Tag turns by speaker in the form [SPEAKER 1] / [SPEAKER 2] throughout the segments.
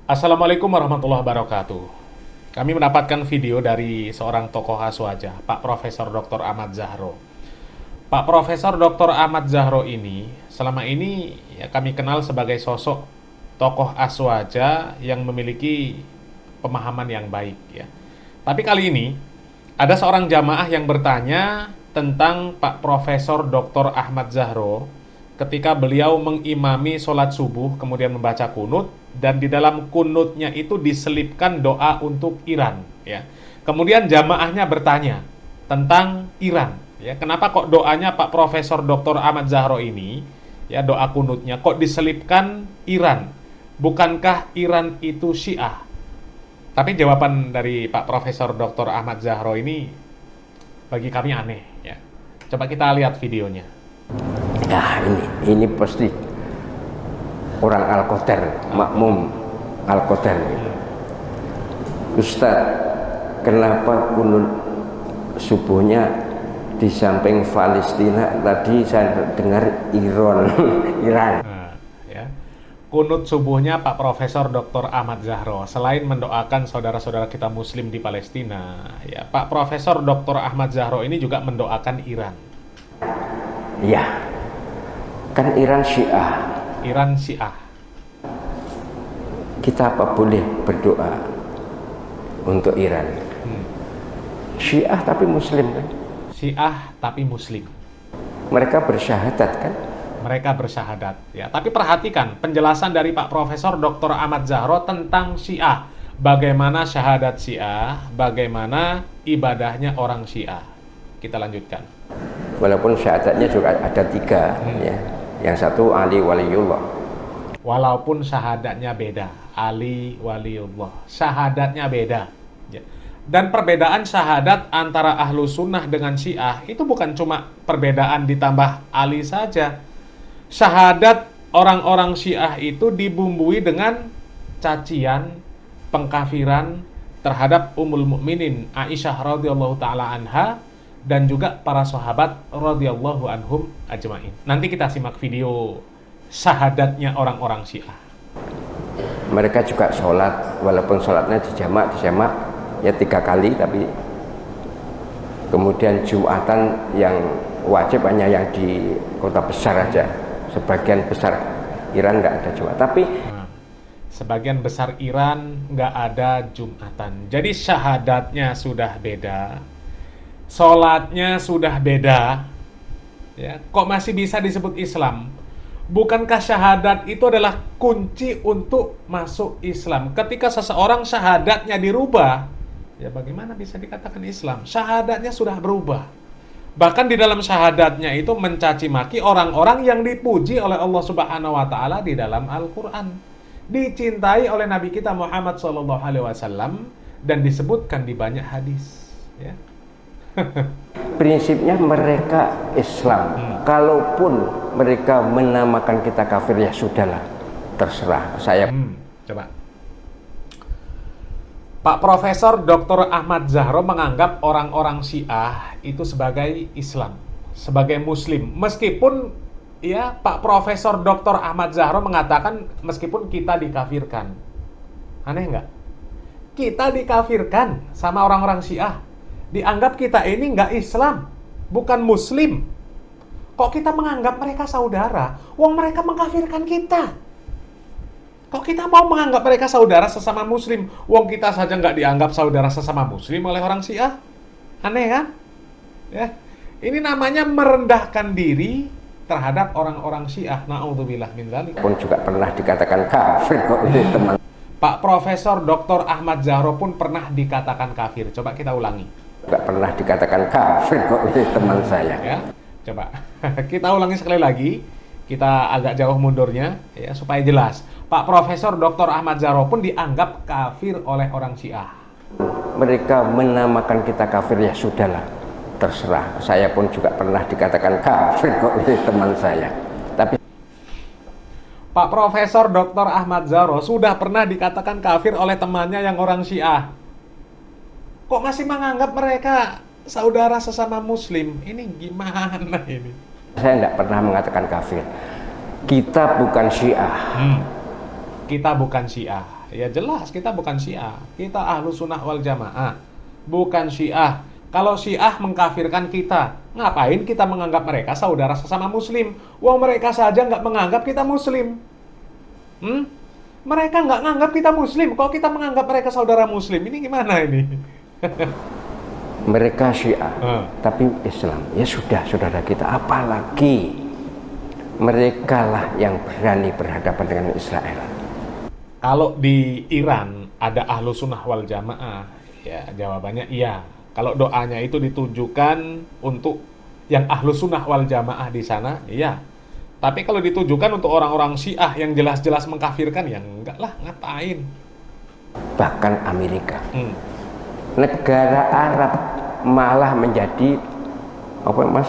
[SPEAKER 1] Assalamualaikum warahmatullahi wabarakatuh. Kami mendapatkan video dari seorang tokoh Aswaja, Pak Profesor Dr. Ahmad Zahro. Pak Profesor Dr. Ahmad Zahro ini selama ini ya, kami kenal sebagai sosok tokoh Aswaja yang memiliki pemahaman yang baik ya. Tapi kali ini ada seorang jamaah yang bertanya tentang Pak Profesor Dr. Ahmad Zahro ketika beliau mengimami sholat subuh kemudian membaca kunut, dan di dalam kunutnya itu diselipkan doa untuk Iran ya. Kemudian jamaahnya bertanya tentang Iran ya, kenapa kok doanya Pak Profesor Dr. Ahmad Zahro ini ya, doa kunutnya kok diselipkan Iran, bukankah Iran itu Syiah? Tapi jawaban dari Pak Profesor Dr. Ahmad Zahro ini bagi kami aneh ya. Coba kita lihat videonya.
[SPEAKER 2] Nah, ini pasti orang Al-Qadar, makmum Al-Qadar. Ustaz, kenapa kunut subuhnya di samping Palestina tadi saya dengar Iran?
[SPEAKER 1] Nah, ya. Kunut subuhnya Pak Profesor Dr. Ahmad Zahro selain mendoakan saudara-saudara kita Muslim di Palestina, ya, Pak Profesor Dr. Ahmad Zahro ini juga mendoakan Iran.
[SPEAKER 2] Ya, kan Iran Syiah.
[SPEAKER 1] Iran Syiah.
[SPEAKER 2] Kita apa boleh berdoa untuk Iran? Syiah tapi Muslim kan?
[SPEAKER 1] Syiah tapi Muslim.
[SPEAKER 2] Mereka bersyahadat kan?
[SPEAKER 1] Mereka bersyahadat ya. Tapi perhatikan penjelasan dari Pak Profesor Dr. Ahmad Zahro tentang Syiah. Bagaimana syahadat Syiah, bagaimana ibadahnya orang Syiah. Kita lanjutkan.
[SPEAKER 2] Walaupun syahadatnya juga ada tiga ya. Yang satu Ali Waliullah.
[SPEAKER 1] Walaupun syahadatnya beda, Ali Waliullah, syahadatnya beda ya. Dan perbedaan syahadat antara ahlu sunnah dengan Syiah itu bukan cuma perbedaan ditambah Ali saja. Syahadat orang-orang Syiah itu dibumbui dengan cacian, pengkafiran terhadap Ummul Mukminin Aisyah radhiyallahu taala anha dan juga para sahabat radhiyallahu anhum ajmain. Nanti kita simak video syahadatnya orang-orang Syiah.
[SPEAKER 2] Mereka juga sholat, walaupun sholatnya dijamak ya 3 kali, tapi kemudian Jumatan yang wajib hanya yang di kota besar aja. Sebagian besar Iran nggak ada Jumat. Tapi
[SPEAKER 1] sebagian besar Iran nggak ada Jumatan. Jadi syahadatnya sudah beda, sholatnya sudah beda, ya, kok masih bisa disebut Islam? Bukankah syahadat itu adalah kunci untuk masuk Islam? Ketika seseorang syahadatnya dirubah, ya bagaimana bisa dikatakan Islam? Syahadatnya sudah berubah. Bahkan di dalam syahadatnya itu mencaci maki orang-orang yang dipuji oleh Allah Subhanahu wa taala di dalam Al-Qur'an. Dicintai oleh Nabi kita Muhammad SAW dan disebutkan di banyak hadis, ya.
[SPEAKER 2] prinsipnya mereka Islam. Kalaupun mereka menamakan kita kafir, ya sudahlah, terserah saya.
[SPEAKER 1] Coba. Pak Profesor Dr. Ahmad Zahro menganggap orang-orang Syiah itu sebagai Islam, sebagai Muslim. Meskipun ya Pak Profesor Dr. Ahmad Zahro mengatakan meskipun kita dikafirkan. Aneh nggak? Kita dikafirkan sama orang-orang Syiah. Dianggap kita ini nggak Islam, bukan Muslim. Kok kita menganggap mereka saudara? Wong mereka mengkafirkan kita. Kok kita mau menganggap mereka saudara sesama Muslim? Wong kita saja nggak dianggap saudara sesama Muslim oleh orang Syiah. Aneh kan? Ya, ini namanya merendahkan diri terhadap orang-orang Syiah. Na'udzubillah min dzalik.
[SPEAKER 2] Pun juga pernah dikatakan kafir kok ini teman.
[SPEAKER 1] Pak Profesor Dr. Ahmad Zahro pun pernah dikatakan kafir. Coba kita ulangi.
[SPEAKER 2] Juga pernah dikatakan kafir kok ini teman saya.
[SPEAKER 1] Ya, coba kita ulangi sekali lagi. Kita agak jauh mundurnya ya supaya jelas. Pak Profesor Dr. Ahmad Zahro pun dianggap kafir oleh orang Syiah.
[SPEAKER 2] Mereka menamakan kita kafir, ya sudahlah, terserah. Saya pun juga pernah dikatakan kafir kok ini teman saya. Tapi
[SPEAKER 1] Pak Profesor Dr. Ahmad Zahro sudah pernah dikatakan kafir oleh temannya yang orang Syiah. Kok masih menganggap mereka saudara sesama Muslim? Ini gimana ini?
[SPEAKER 2] Saya tidak pernah mengatakan kafir. Kita bukan Syiah.
[SPEAKER 1] Kita bukan Syiah, Ya jelas kita bukan Syiah. Kita Ahlus Sunnah wal Jamaah, bukan Syiah. Kalau Syiah mengkafirkan kita, ngapain kita menganggap mereka saudara sesama Muslim? Wah, mereka saja nggak menganggap kita Muslim. Mereka nggak menganggap kita Muslim. Kok kita menganggap mereka saudara Muslim? Ini gimana ini?
[SPEAKER 2] Mereka Syiah, tapi Islam. Ya sudah, saudara kita. Apalagi mereka lah yang berani berhadapan dengan Israel.
[SPEAKER 1] Kalau di Iran ada Ahlus Sunnah wal Jamaah, ya jawabannya iya. Kalau doanya itu ditujukan untuk yang Ahlus Sunnah wal Jamaah di sana, iya. Tapi kalau ditujukan untuk orang-orang Syiah yang jelas-jelas mengkafirkan, ya enggak lah, ngapain.
[SPEAKER 2] Bahkan Amerika, negara Arab malah menjadi apa mas?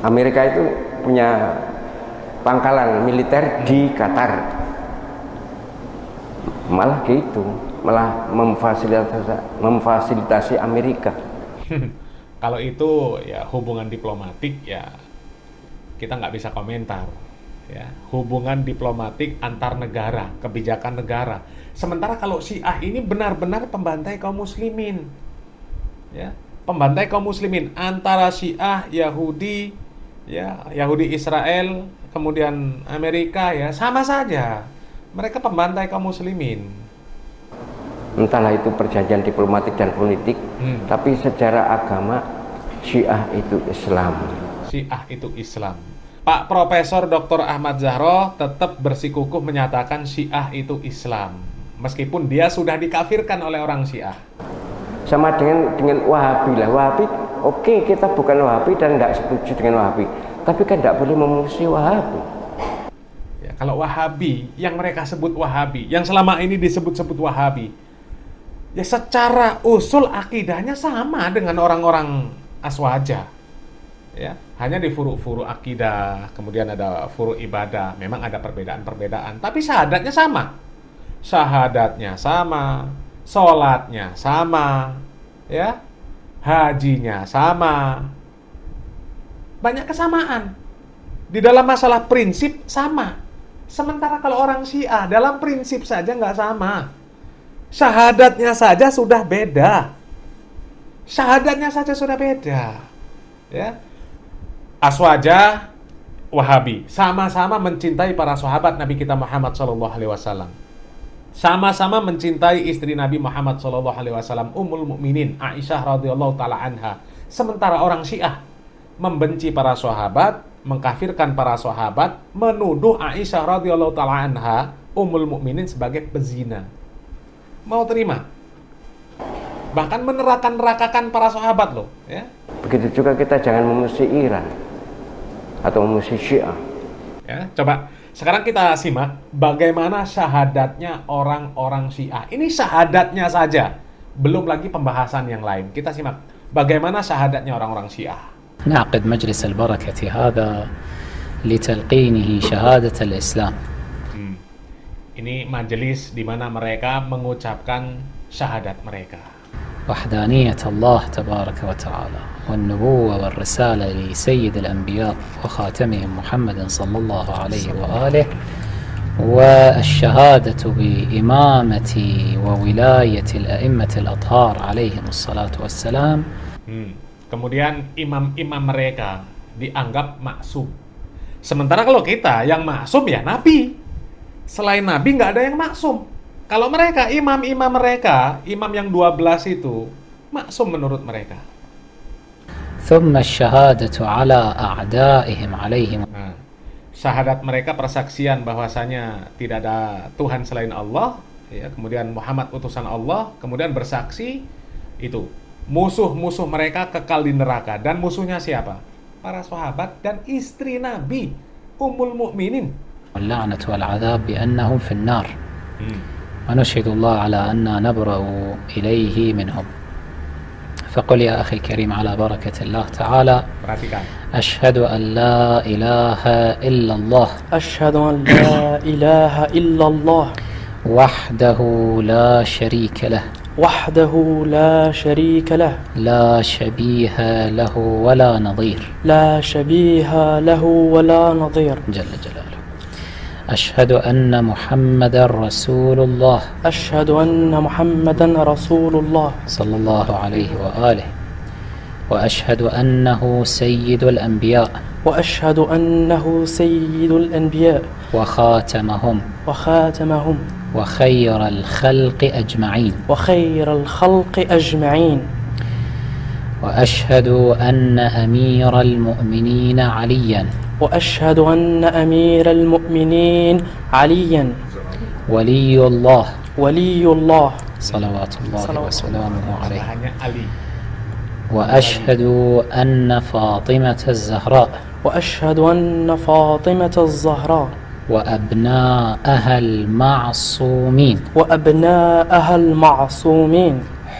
[SPEAKER 2] Amerika itu punya pangkalan militer di Qatar, malah gitu, malah memfasilitasi Amerika.
[SPEAKER 1] Kalau itu ya hubungan diplomatik, ya kita nggak bisa komentar. Ya, hubungan diplomatik antar negara, kebijakan negara. Sementara kalau Syiah ini benar-benar pembantai kaum muslimin, ya, pembantai kaum muslimin antara Syiah, Yahudi, ya, Yahudi Israel, kemudian Amerika, ya sama saja. Mereka pembantai kaum muslimin.
[SPEAKER 2] Entahlah itu perjanjian diplomatik dan politik, tapi secara agama Syiah itu Islam.
[SPEAKER 1] Syiah itu Islam. Pak Profesor Dr. Ahmad Zahro tetap bersikukuh menyatakan Syiah itu Islam, meskipun dia sudah dikafirkan oleh orang Syiah.
[SPEAKER 2] Sama dengan Wahabi lah. Wahabi, oke, kita bukan Wahabi dan nggak setuju dengan Wahabi, tapi kan nggak boleh memusuhi Wahabi.
[SPEAKER 1] Ya, kalau Wahabi, yang mereka sebut Wahabi, yang selama ini disebut-sebut Wahabi, ya secara usul akidahnya sama dengan orang-orang Aswaja. Ya, hanya di furu-furu akidah, kemudian ada furu ibadah, memang ada perbedaan-perbedaan, tapi syahadatnya sama. Syahadatnya sama, sholatnya sama, ya, hajinya sama. Banyak kesamaan. Di dalam masalah prinsip sama. Sementara kalau orang Syiah dalam prinsip saja nggak sama. Syahadatnya saja sudah beda. Syahadatnya saja sudah beda. Ya. Aswaja, Wahabi, sama-sama mencintai para sahabat Nabi kita Muhammad SAW. Sama-sama mencintai istri Nabi Muhammad SAW, Ummul Mukminin Aisyah radhiyallahu taala anha. Sementara orang Syiah membenci para sahabat, mengkafirkan para sahabat, menuduh Aisyah radhiyallahu taala anha, Ummul Mukminin sebagai pezina. Mau terima? Bahkan meneraka-nerakakan para sahabat loh, ya.
[SPEAKER 2] Begitu juga kita jangan memusuhi Iran atau memusuhi Syiah.
[SPEAKER 1] Ya, coba sekarang kita simak bagaimana syahadatnya orang-orang Syiah. Ini syahadatnya saja, belum lagi pembahasan yang lain. Kita simak bagaimana syahadatnya orang-orang Syiah.
[SPEAKER 3] نعقد مجلس البركة هذا لتلقينه شهادة الإسلام.
[SPEAKER 1] Ini majelis di mana mereka mengucapkan syahadat mereka.
[SPEAKER 3] وحدانية الله تبارك وتعالى والنبوة والرسالة لسيد الأنبياء وخاتمهم محمد صلى الله عليه وآله والشهادة بإمامة وولاية الأئمة الأطهار عليهم الصلاة والسلام.
[SPEAKER 1] Kemudian imam-imam mereka dianggap maksum. Sementara kalau kita yang maksum ya Nabi. Selain Nabi nggak ada yang maksum. Kalau mereka, imam-imam mereka, imam yang 12 itu maksum menurut mereka.
[SPEAKER 3] ثم الشهادة على أعدائهم عليهم.
[SPEAKER 1] Nah, syahadat mereka persaksian bahwasanya tidak ada Tuhan selain Allah, ya, kemudian Muhammad utusan Allah, kemudian bersaksi itu musuh-musuh mereka kekal di neraka. Dan musuhnya siapa? Para sahabat dan istri Nabi, Ummul Mukminin.
[SPEAKER 3] واللعنة والعذاب بأنهم في النار. ونشهد الله على أننا نبرأ إليه منهم. فقل يا أخي الكريم على بركة الله تعالى أشهد أن لا إله إلا الله
[SPEAKER 4] أشهد أن لا إله إلا الله
[SPEAKER 3] وحده لا شريك له
[SPEAKER 4] وحده لا شريك له
[SPEAKER 3] لا شبيه له ولا نظير
[SPEAKER 4] لا شبيه له ولا نظير
[SPEAKER 3] جل جلاله أشهد أن محمدا رسول الله
[SPEAKER 4] أشهد أن محمدا رسول الله
[SPEAKER 3] صلى الله عليه وآله وأشهد أنه سيد الأنبياء
[SPEAKER 4] وأشهد أنه سيد الأنبياء
[SPEAKER 3] وخاتمهم
[SPEAKER 4] وخاتمهم
[SPEAKER 3] وخير الخلق أجمعين
[SPEAKER 4] وخير الخلق أجمعين
[SPEAKER 3] وأشهد أن أمير المؤمنين عليا
[SPEAKER 4] وأشهد أن أمير المؤمنين عليا
[SPEAKER 3] ولي الله
[SPEAKER 4] ولي الله
[SPEAKER 3] صلوات الله وسلامه عليه
[SPEAKER 1] hanya Ali.
[SPEAKER 3] وأشهد أن فاطمة الزهراء
[SPEAKER 4] وأشهد أن فاطمة الزهراء
[SPEAKER 3] وأبناءها المعصومين
[SPEAKER 4] وأبناءها المعصومين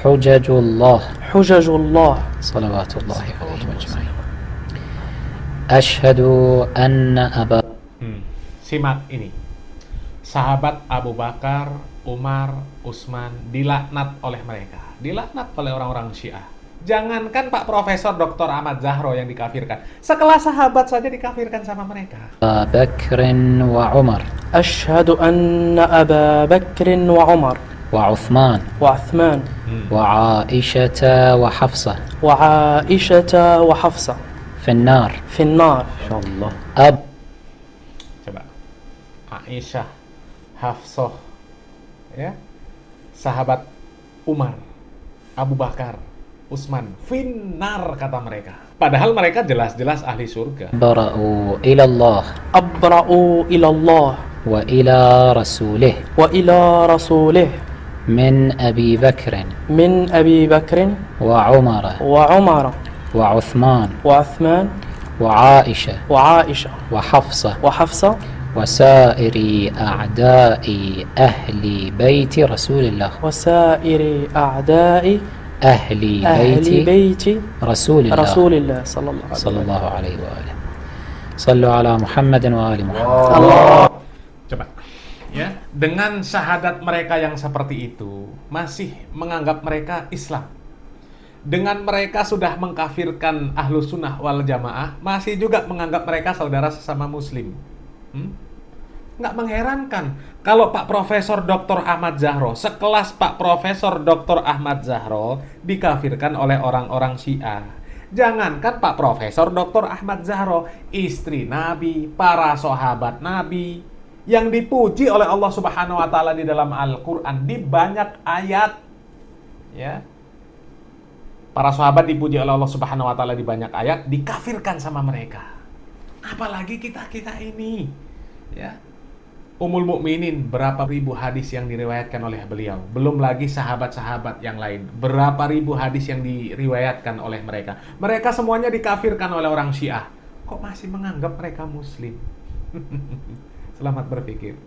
[SPEAKER 3] حجج الله
[SPEAKER 4] حجج الله
[SPEAKER 3] صلوات الله عليهم أجمعين أشهد أن أبا
[SPEAKER 1] Simak ini. Sahabat Abu Bakar, Umar, Utsman dilaknat oleh mereka. Dilaknat oleh orang-orang Syiah. Jangankan Pak Profesor Dr. Ahmad Zahro yang dikafirkan. Sekelas sahabat saja dikafirkan sama mereka.
[SPEAKER 3] بكر وعمر
[SPEAKER 4] أشهد أن أبا بكر وعمر
[SPEAKER 3] وعثمان
[SPEAKER 4] وعثمان
[SPEAKER 3] وعائشة وحفصة
[SPEAKER 4] وعائشة وحفصة
[SPEAKER 3] في النار
[SPEAKER 4] في النار
[SPEAKER 3] أب
[SPEAKER 1] Coba. Aisyah, Hafsah, ya. Sahabat Umar, Abu Bakar, Utsman, finnar kata mereka. Padahal mereka jelas-jelas ahli surga.
[SPEAKER 3] برأوا إلى الله
[SPEAKER 4] أبرأوا إلى الله
[SPEAKER 3] وإلى رسوله
[SPEAKER 4] وإلى رسوله
[SPEAKER 3] من أبي بكر
[SPEAKER 4] من أبي بكر
[SPEAKER 3] وعمر
[SPEAKER 4] وعمر
[SPEAKER 3] وعثمان
[SPEAKER 4] وعثمان
[SPEAKER 3] وعائشة
[SPEAKER 4] وعائشة
[SPEAKER 3] وحفصة
[SPEAKER 4] وحفصة
[SPEAKER 3] وسائر أعداء أهل بيت رسول الله
[SPEAKER 4] وسائر أعداء
[SPEAKER 3] أهل
[SPEAKER 4] أهل
[SPEAKER 3] بيت
[SPEAKER 4] بيت
[SPEAKER 3] رسول الله
[SPEAKER 4] رسول الله صلى الله عليه
[SPEAKER 3] صلى
[SPEAKER 4] وسلم
[SPEAKER 3] الله عليه وآله صلوا على محمد وآل محمد
[SPEAKER 1] Coba. Ya, dengan syahadat mereka yang seperti itu, masih menganggap mereka Islam. Dengan mereka sudah mengkafirkan ahlu sunnah wal jamaah, masih juga menganggap mereka saudara sesama muslim. Nggak mengherankan kalau Pak Profesor Dr. Ahmad Zahro, sekelas Pak Profesor Dr. Ahmad Zahro, dikafirkan oleh orang-orang Syiah. Jangankan Pak Profesor Dr. Ahmad Zahro, istri Nabi, para sahabat Nabi, yang dipuji oleh Allah Subhanahu wa taala di dalam Al-Qur'an di banyak ayat, ya. Para sahabat dipuji oleh Allah Subhanahu wa taala di banyak ayat, dikafirkan sama mereka. Apalagi kita-kita ini, ya. Ummul Mukminin, berapa ribu hadis yang diriwayatkan oleh beliau. Belum lagi sahabat-sahabat yang lain. Berapa ribu hadis yang diriwayatkan oleh mereka. Mereka semuanya dikafirkan oleh orang Syiah. Kok masih menganggap mereka muslim? Selamat berpikir.